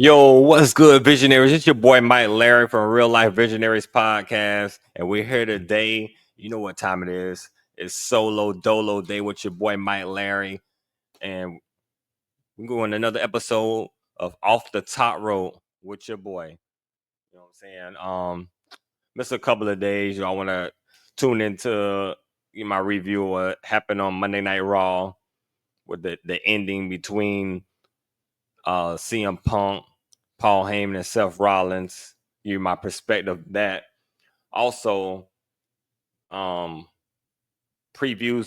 Yo, what's good, Visionaries? It's your boy MikeLarry from Real Life Visionaries Podcast, and we're here today. You know what time it is? It's Solo Dolo Day with your boy MikeLarry, and we're going another episode of Off the Top Rope with your boy. You know what I'm saying? Missed a couple of days. Y'all want to tune into my review of what happened on Monday Night Raw with the ending between CM Punk, Paul Heyman, and Seth Rollins. You my perspective of that. Also, previews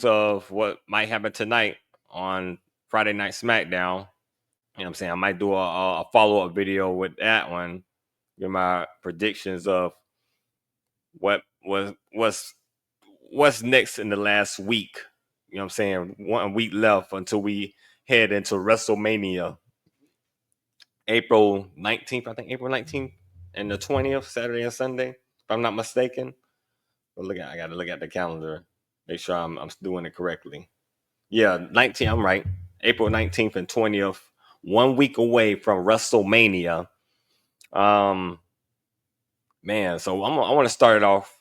of what might happen tonight on Friday Night SmackDown. You know what I'm saying? I might do a follow-up video with that one. Give my predictions of what's next in the last week. You know what I'm saying? 1 week left until we head into WrestleMania. April 19th, I think April 19th and the 20th, Saturday and Sunday, if I'm not mistaken. But I got to look at the calendar, make sure I'm doing it correctly. Yeah, 19th, I'm right. April 19th and 20th, 1 week away from WrestleMania. Man, so I want to start it off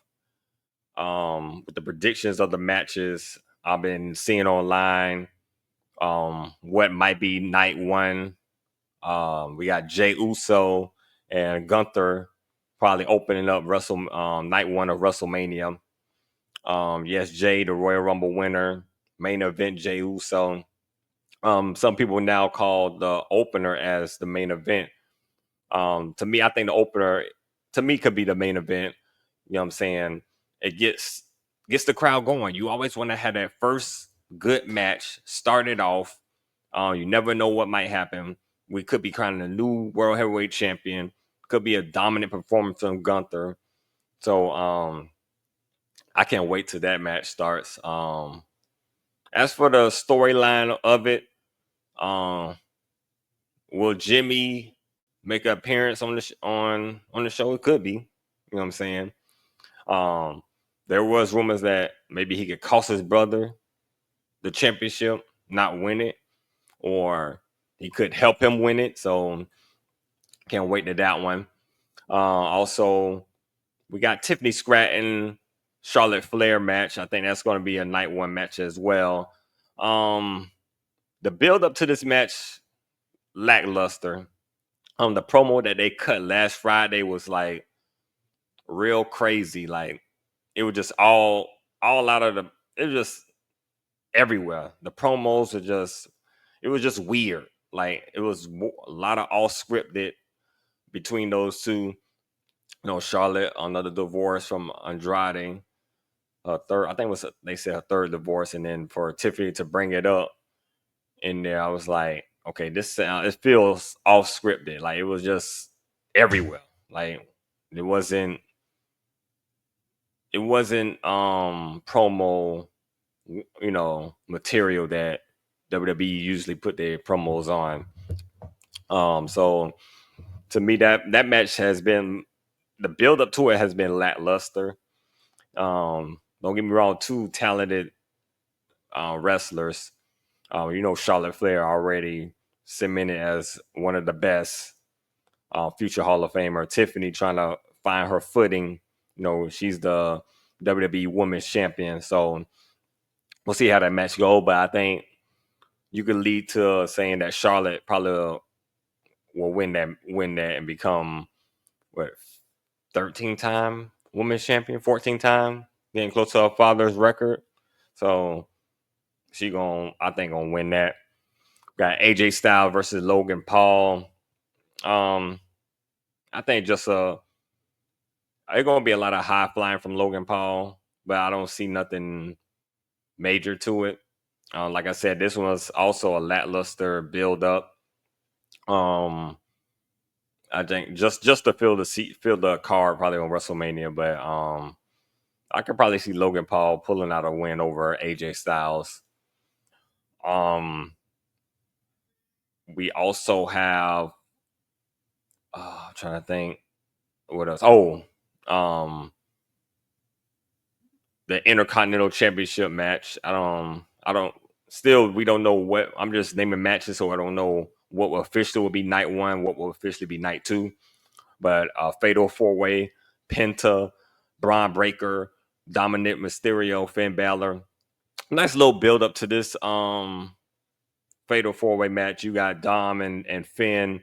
with the predictions of the matches I've been seeing online. What might be night one. We got Jey Uso and Gunther probably opening up night one of WrestleMania. Yes, Jey, the Royal Rumble winner, main event Jey Uso. Some people now call the opener as the main event. To me, I think the opener could be the main event. You know what I'm saying? It gets the crowd going. You always want to have that first good match started off. You never know what might happen. We could be crowning a new world heavyweight champion. Could be a dominant performance from Gunther. So I can't wait till that match starts. As for the storyline of it, will Jimmy make an appearance on the show? It could be. You know what I'm saying? There was rumors that maybe he could cost his brother the championship, not win it, or he could help him win it. So can't wait to that one. Also, we got Tiffany Stratton, Charlotte Flair match. I think that's going to be a night one match as well. The build up to this match, lackluster. The promo that they cut last Friday was like real crazy. Like it was just all out of it was just everywhere. The promos it was just weird. Like it was a lot of all scripted between those two. You know, Charlotte, another divorce from Andrade, a third. I think they said a third divorce, and then for Tiffany to bring it up in there, I was like, okay, it feels off scripted. Like it was just everywhere. Like it wasn't promo, material that WWE usually put their promos on. So to me, that match has been the build up to it has been lackluster. Don't get me wrong, two talented wrestlers. Charlotte Flair already cemented as one of the best. Future Hall of Famer. Tiffany trying to find her footing. She's the WWE Women's Champion. So we'll see how that match go. But I think you could lead to saying that Charlotte probably will win that and become 13-time Women's Champion, 14-time, getting close to her father's record. So she gonna win that. Got AJ Styles versus Logan Paul. I think it's gonna be a lot of high flying from Logan Paul, but I don't see nothing major to it. Like I said, this was also a lackluster build up. I think just to fill the card probably on WrestleMania, but I could probably see Logan Paul pulling out a win over AJ Styles. We also have I'm trying to think what else. The Intercontinental Championship match. We don't know what. I'm just naming matches, so I don't know what will officially will be night 1, what will officially be night 2. But fatal 4-way, Penta, Braun Breaker, Dominic Mysterio, Finn Balor. Nice little build up to this fatal 4-way match. You got Dom and Finn,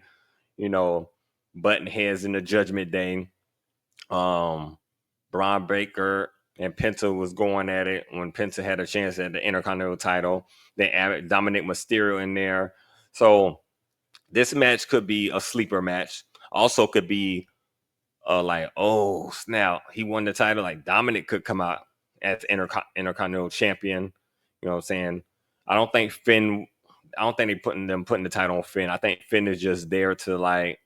button heads in the Judgment Day. Braun Breaker and Penta was going at it when Penta had a chance at the Intercontinental title. They added Dominic Mysterio in there. So this match could be a sleeper match. Also could be like, oh, snap, he won the title. Like Dominic could come out as Intercontinental champion. You know what I'm saying? I don't think they putting the title on Finn. I think Finn is just there to like,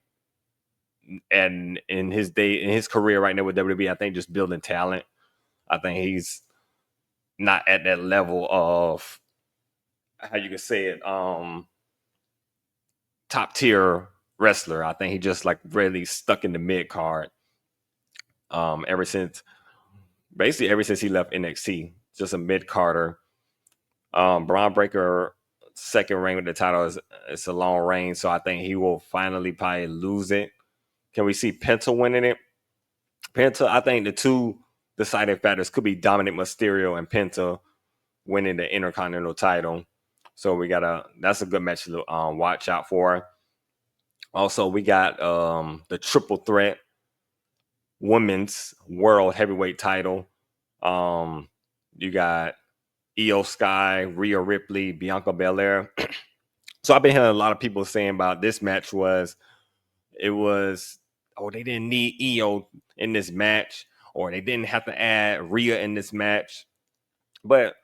and in his career right now with WWE, I think just building talent. I think he's not at that level of, how you can say it, top tier wrestler. I think he just like really stuck in the mid card. Ever since he left NXT, just a mid carder. Braun Breaker second reign with the title it's a long reign, so I think he will finally probably lose it. Can we see Penta winning it? Penta, I think the two deciding factors could be Dominic Mysterio and Penta winning the Intercontinental title. So that's a good match to watch out for. Also, we got the triple threat women's world heavyweight title. You got Io Sky, Rhea Ripley, Bianca Belair. So I've been hearing a lot of people saying about this match they didn't need Io in this match, or they didn't have to add Rhea in this match. But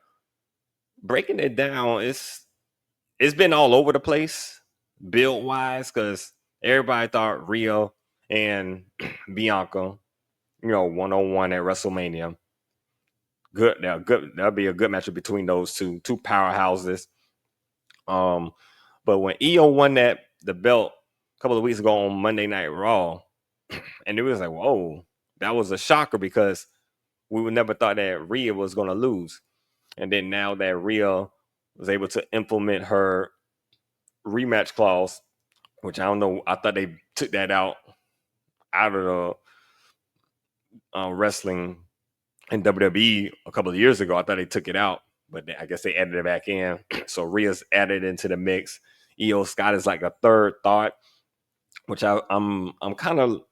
breaking it down, it's been all over the place build wise, because everybody thought Rhea and Bianca, 1-on-1 at WrestleMania. That'll be a good matchup between those two powerhouses. But when Io won the belt a couple of weeks ago on Monday Night Raw, and it was like, whoa, that was a shocker, because we would never thought that Rhea was going to lose. And then now that Rhea was able to implement her rematch clause, which I don't know, I thought they took that out of the wrestling in WWE a couple of years ago. I thought they took it out, but I guess they added it back in. So Rhea's added into the mix. Io Scott is like a third thought, which I'm kind of,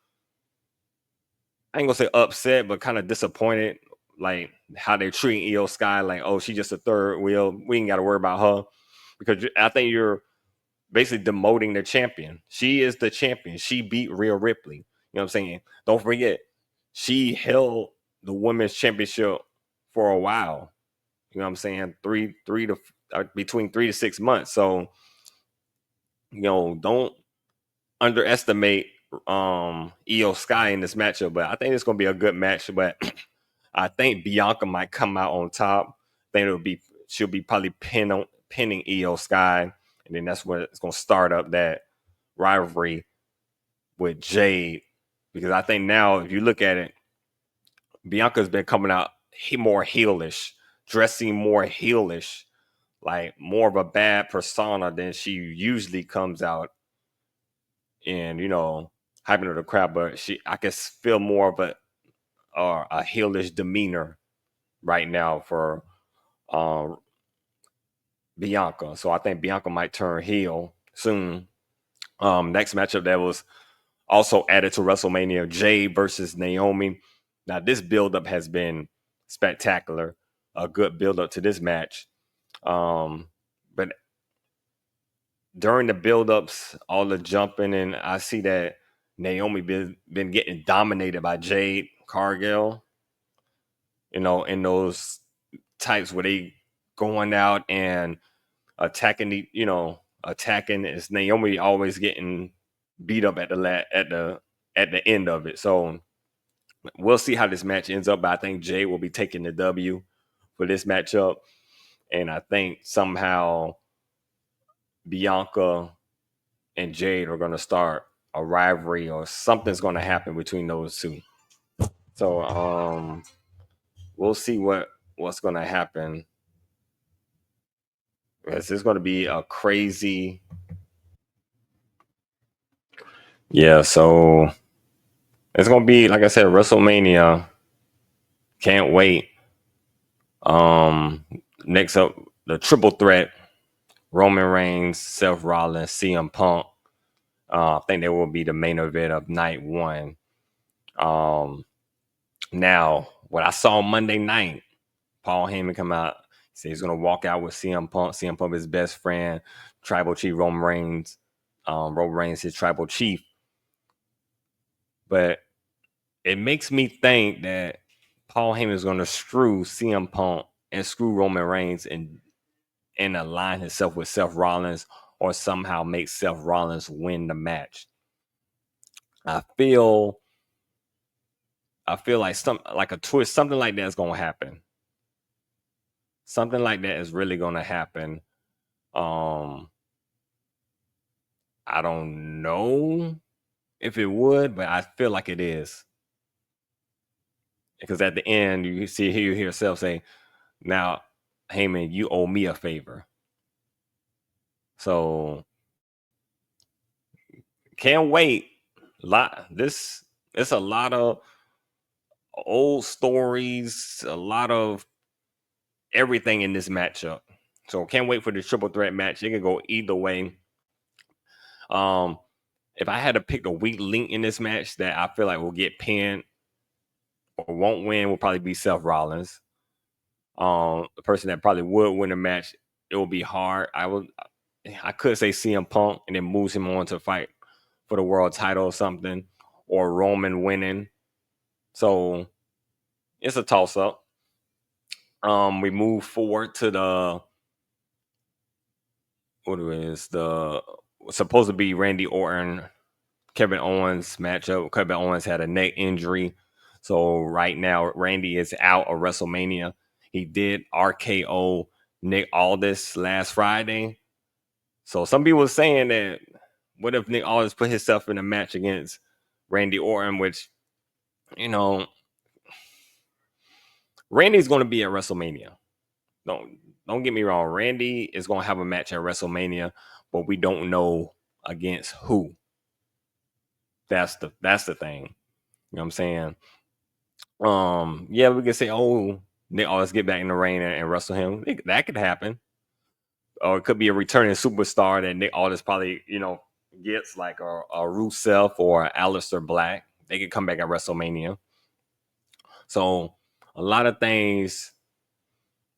I ain't gonna say upset, but kind of disappointed, like how they're treating Io Sky. Like, oh, she's just a third wheel. We ain't got to worry about her, because I think you're basically demoting the champion. She is the champion. She beat Rhea Ripley. You know what I'm saying? Don't forget, she held the women's championship for a while. You know what I'm saying? Between 3 to 6 months. So, don't underestimate Io Sky in this matchup. But I think it's gonna be a good match. But I think Bianca might come out on top. I think she'll be probably pinning Io Sky, and then that's where it's gonna start up that rivalry with Jade. Because I think now, if you look at it, Bianca's been coming out more heelish, dressing more heelish, like more of a bad persona than she usually comes out in, hyping up the crowd. But I can feel more of a heelish demeanor right now for Bianca. So I think Bianca might turn heel soon. Next matchup that was also added to WrestleMania, Jade versus Naomi. Now, this buildup has been spectacular. A good buildup to this match. But during the buildups, all the jumping, and I see that Naomi been getting dominated by Jade Cargill. In those types where they going out and attacking attacking, is Naomi always getting beat up at the end of it. So we'll see how this match ends up. But I think Jade will be taking the W for this matchup, and I think somehow Bianca and Jade are going to start a rivalry, or something's going to happen between those two. So we'll see what's going to happen. This is going to be a crazy Yeah, so it's gonna be, like I said, WrestleMania. Can't wait. Um, Next up, the triple threat: Roman Reigns, Seth Rollins, CM Punk. I think they will be the main event of night one. Um, Now, what I saw Monday night, Paul Heyman come out, say he's gonna walk out with CM Punk. CM Punk, his best friend, Tribal Chief Roman Reigns. Roman Reigns, his Tribal Chief. But it makes me think that Paul Heyman is gonna screw CM Punk and screw Roman Reigns and align himself with Seth Rollins, or somehow make Seth Rollins win the match. I feel like a twist, something like that is gonna happen. Something like that is really gonna happen. Um, I don't know if it would, but I feel like it is. Because at the end, you hear yourself say, "Now, Heyman, you owe me a favor." So can't wait. It's a lot of old stories, a lot of everything in this matchup. So can't wait for the triple threat match. It could go either way. Um, if I had to pick the weak link in this match that I feel like will get pinned or won't win, will probably be Seth Rollins. The person that probably would win the match, it will be hard. I could say CM Punk and then moves him on to fight for the world title or something, or Roman winning. So it's a toss up. We move forward to the supposed to be Randy Orton, Kevin Owens matchup. Kevin Owens had a neck injury, so right now Randy is out of WrestleMania. He did RKO Nick Aldis last Friday, so some people were saying that what if Nick Aldis put himself in a match against Randy Orton, which, you know, Randy's going to be at WrestleMania. Don't get me wrong. Randy is going to have a match at WrestleMania, but we don't know against who. That's the thing. You know what I'm saying? Yeah, we can say, oh, Nick Aldis get back in the ring and wrestle him. That could happen. Or it could be a returning superstar that Nick Aldis probably, gets, like a Rusev or a Aleister Black. They could come back at WrestleMania. So a lot of things,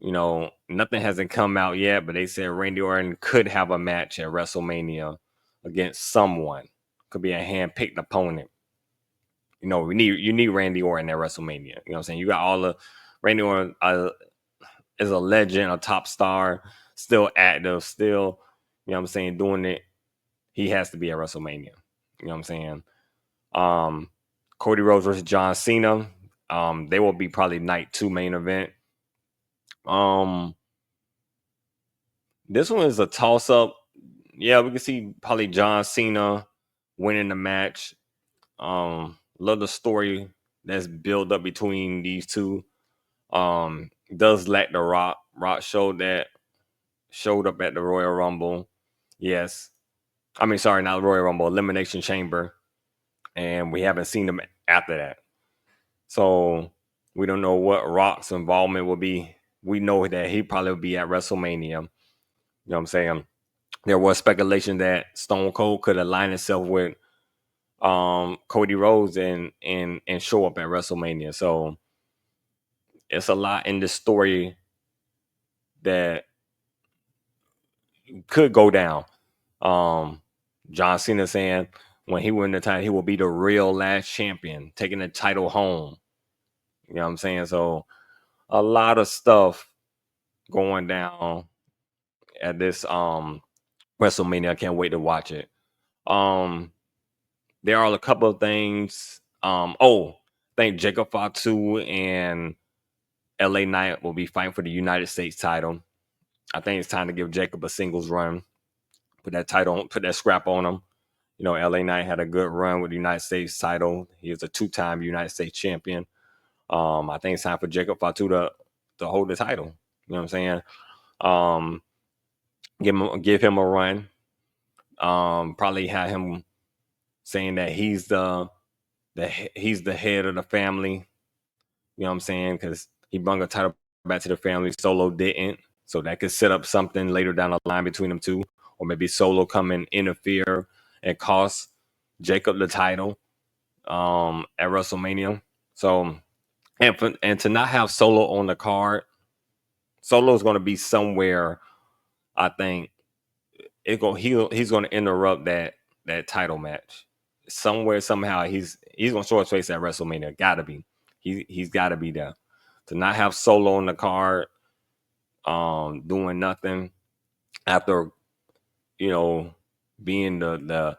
nothing hasn't come out yet, but they said Randy Orton could have a match at WrestleMania against someone. Could be a hand-picked opponent. You need Randy Orton at WrestleMania. You know what I'm saying? You got all the Randy Orton is a legend, a top star, still active, still, you know what I'm saying, doing it. He has to be at WrestleMania. You know what I'm saying? Cody Rhodes versus John Cena. They will be probably night 2 main event. This one is a toss up. Yeah, we can see probably John Cena winning the match. Love the story that's built up between these two. Does lack the Rock. Rock showed up at the Royal Rumble. Yes. I mean, sorry, not Royal Rumble, Elimination Chamber. And we haven't seen him after that. So we don't know what Rock's involvement will be. We know that he probably will be at WrestleMania. You know what I'm saying? There was speculation that Stone Cold could align himself with Cody Rhodes and show up at WrestleMania. So it's a lot in this story that could go down. John Cena saying when he win the title, he will be the real last champion, taking the title home. You know what I'm saying? So a lot of stuff going down at this WrestleMania. I can't wait to watch it. There are a couple of things. I think Jacob Fatu and LA Knight will be fighting for the United States title. I think it's time to give Jacob a singles run. Put that scrap on him. LA Knight had a good run with the United States title. He was a 2-time United States champion. I think it's time for Jacob Fatu to hold the title. You know what I'm saying? Give him a run. Probably have him saying that he's the head of the family. You know what I'm saying? Because he brought a title back to the family. Solo didn't. So that could set up something later down the line between them two. Or maybe Solo come and interfere and cost Jacob the title at WrestleMania. So and to not have Solo on the card, Solo is going to be somewhere. I think he's going to interrupt that title match somewhere somehow. He's going to show his face at WrestleMania. Got to be. He's got to be there. To not have Solo on the card, doing nothing after being the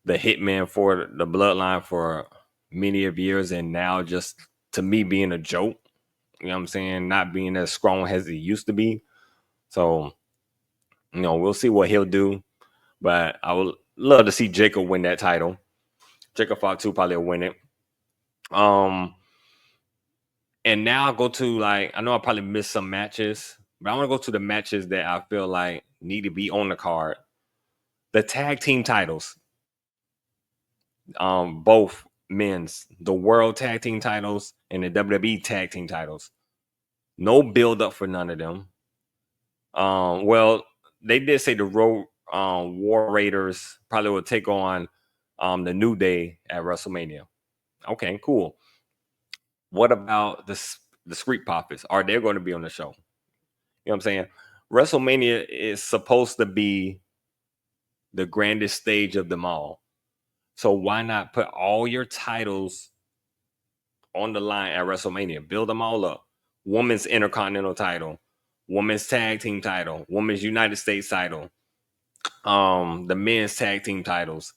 hitman for the bloodline for many of years, and now just to me being a joke. You know what I'm saying? Not being as strong as he used to be. So, we'll see what he'll do. But I would love to see Jacob win that title. Jacob Fatu probably will win it. And now I'll go to I know I probably missed some matches, but I want to go to the matches that I feel like need to be on the card. The tag team titles. Both men's, the world tag team titles and the WWE tag team titles. No build up for none of them. Well, they did say the Road War Raiders probably will take on the New Day at WrestleMania. Okay, cool. What about the Street Profits? Are they going to be on the show? You know what I'm saying? WrestleMania is supposed to be the grandest stage of them all. So why not put all your titles on the line at WrestleMania? Build them all up. Women's Intercontinental title, Women's Tag Team title, Women's United States title, the men's tag team titles,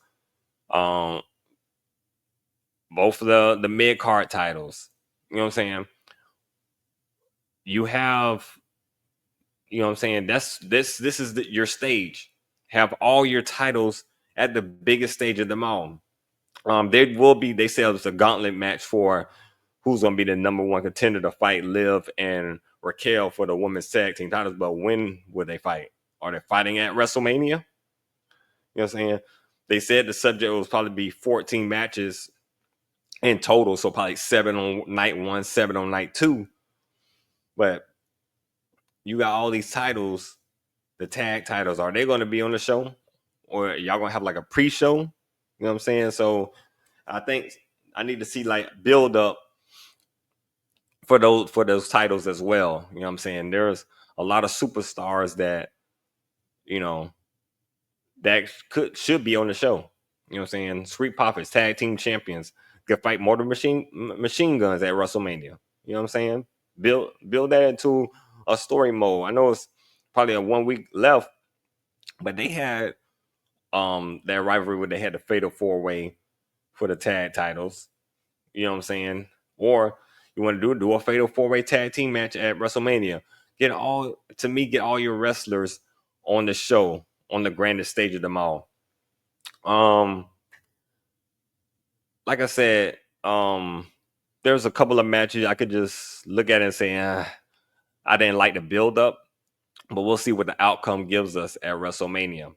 both of the mid card titles. You know what I'm saying? You have, you know what I'm saying? This is your stage. Have all your titles at the biggest stage of them all. There will be, they say it's a gauntlet match for who's going to be the number one contender to fight Liv and Raquel for the women's tag team titles. But when will they fight? Are they fighting at WrestleMania? You know what I'm saying? They said the subject will probably be 14 matches in total. So probably 7 on night 1, 7 on night 2. But you got all these titles, the tag titles. Are they going to be on the show? Or y'all going to have a pre-show? You know what I'm saying? So I think I need to see build up for those titles as well. You know what I'm saying? There's a lot of superstars that that should be on the show. You know what I'm saying? Street Profits, tag team champions, could fight Mortal Machine Guns at WrestleMania. You know what I'm saying? Build that into a story mode. I know it's probably a 1 week left, but they had that rivalry where they had the Fatal 4-Way for the tag titles. You know what I'm saying? Or you want to do a Fatal 4-Way tag team match at WrestleMania. Get all your wrestlers on the show on the grandest stage of them all. Like I said, there's a couple of matches I could just look at and say, I didn't like the build up, but we'll see what the outcome gives us at WrestleMania.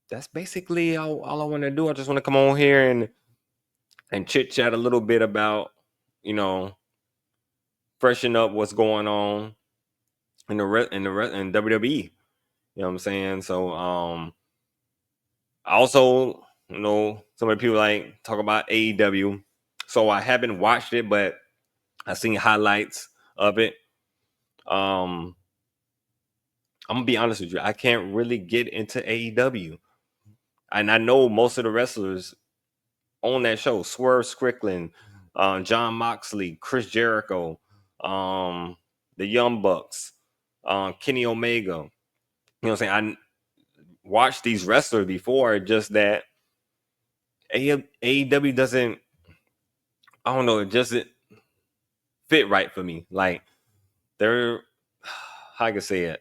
That's basically all I want to do. I just want to come on here and chit chat a little bit about, freshen up what's going on in WWE. You know what I'm saying? So also, some of the people talk about AEW. So I haven't watched it, but I've seen highlights of it. I'm gonna be honest with you. I can't really get into AEW. And I know most of the wrestlers on that show: Swerve Strickland, John Moxley, Chris Jericho, the Young Bucks, Kenny Omega. You know what I'm saying? I watched these wrestlers before, just that AEW doesn't, I don't know, it doesn't fit right for me. They're, how I can say it,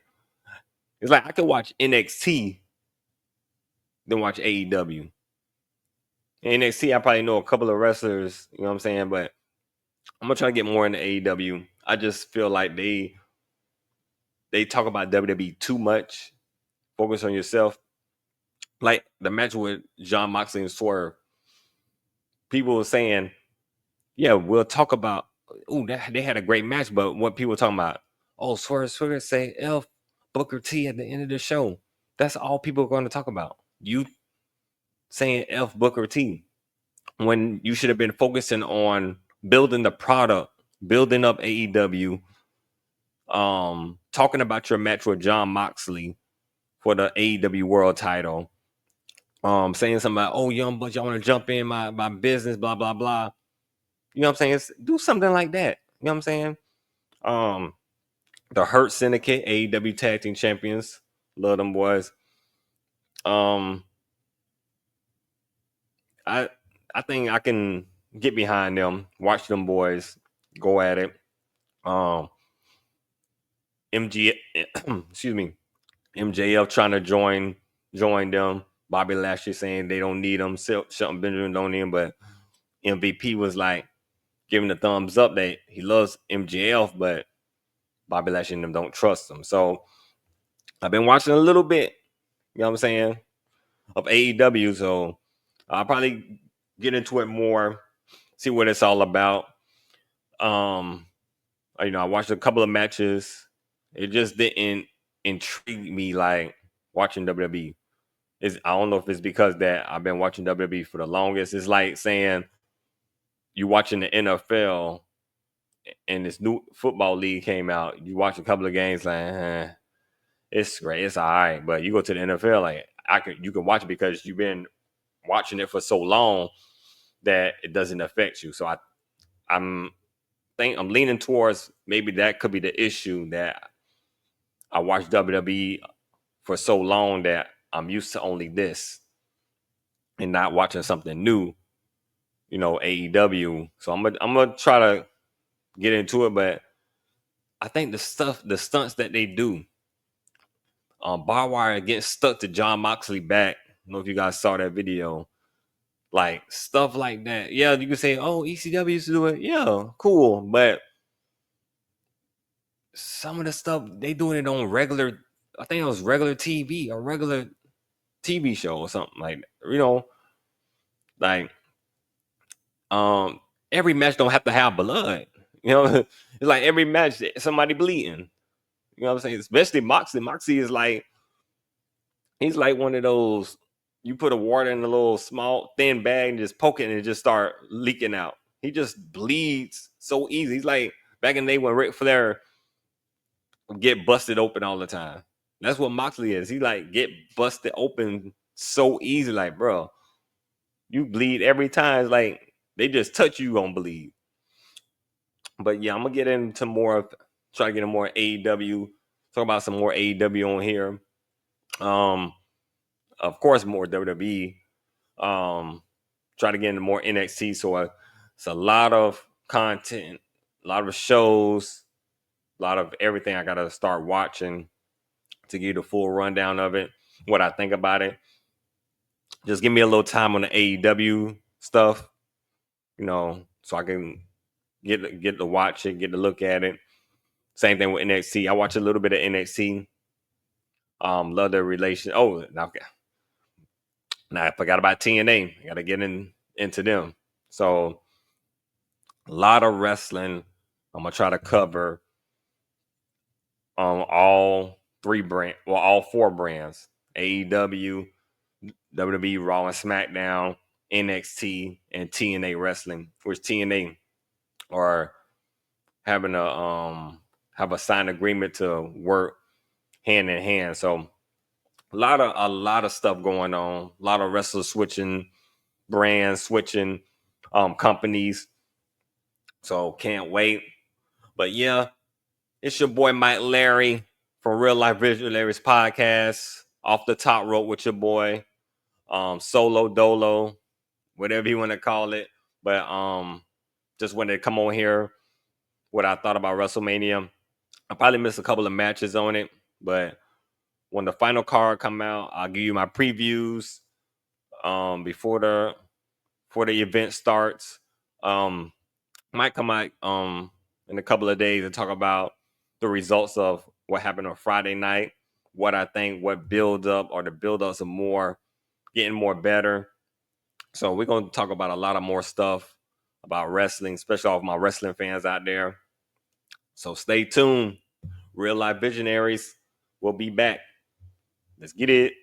it's I could watch NXT than watch AEW. NXT, I probably know a couple of wrestlers, you know what I'm saying? But I'm gonna try to get more into AEW. I just feel like they talk about WWE too much. Focus on yourself. like the match with John Moxley and Swerve. People were saying, yeah, we'll talk about, they had a great match, but what people were talking about, Swerve say F Booker T at the end of the show. That's all people are going to talk about. You saying F Booker T when you should have been focusing on building the product, building up AEW, talking about your match with John Moxley for the AEW World Title, saying something about, Young Bucks, y'all want to jump in my business, blah blah blah. You know what I'm saying? Do something like that. You know what I'm saying? The Hurt Syndicate, AEW Tag Team Champions, love them boys. I think I can get behind them, watch them boys go at it. Excuse me, MJF trying to join them. Bobby Lashley saying they don't need him. Shelton Benjamin don't need him, but MVP was like giving the thumbs up that he loves MJF, but Bobby Lashley and them don't trust him. So I've been watching a little bit, you know what I'm saying, of AEW. So I'll probably get into it more, see what it's all about. I watched a couple of matches. It just didn't intrigue me like watching WWE. I don't know if it's because that I've been watching WWE for the longest. It's like saying you watching the NFL and this new football league came out. You watch a couple of games, like, it's great, it's all right. But you go to the NFL, like you can watch it because you've been watching it for so long that it doesn't affect you. So I'm leaning towards maybe that could be the issue, that I watched WWE for so long that I'm used to only this and not watching something new, AEW. So I'm gonna try to get into it, but I think the stunts that they do, barbed wire getting stuck to John Moxley back. I don't know if you guys saw that video. Like stuff like that. Yeah, you can say, ECW used to do it. Yeah, cool. But some of the stuff they doing it on regular, I think it was regular TV, a regular TV show or something like that. Like every match don't have to have blood. It's like every match somebody bleeding. You know what I'm saying? Especially Moxley. Moxley is like, he's like one of those, you put a water in a little small thin bag and just poke it and it just start leaking out. He just bleeds so easy. He's like back in the day when Ric Flair get busted open all the time. That's what Moxley is. He like get busted open so easy. Like, bro, you bleed every time. It's like they just touch you, gonna bleed. But yeah, I'm gonna get into more, try to get into more AEW. Talk about some more AEW on here. Of course, more WWE. Try to get into more NXT. So it's a lot of content, a lot of shows, a lot of everything I gotta start watching to give you the full rundown of it, what I think about it. Just give me a little time on the AEW stuff, so I can get to watch it, get to look at it. Same thing with NXT. I watch a little bit of NXT. Love their relation. Now I forgot about TNA. I got to get into them. So a lot of wrestling. I'm gonna try to cover all all four brands: AEW, WWE, Raw and SmackDown, NXT, and TNA Wrestling. Which TNA are having have a signed agreement to work hand in hand. So a lot of stuff going on. A lot of wrestlers switching brands, switching companies. So can't wait. But yeah, it's your boy MikeLarry from Real Life Visionaries podcast. Off the top rope with your boy. Solo Dolo, whatever you want to call it. But just wanted to come on here what I thought about WrestleMania. I probably missed a couple of matches on it, but when the final card come out, I'll give you my previews before the event starts. Might come out in a couple of days and talk about the results of what happened on Friday night, what I think, what build up or the build ups of more getting more better. So we're going to talk about a lot of more stuff about wrestling, especially all of my wrestling fans out there. So stay tuned. Real Life Visionaries will be back. Let's get it.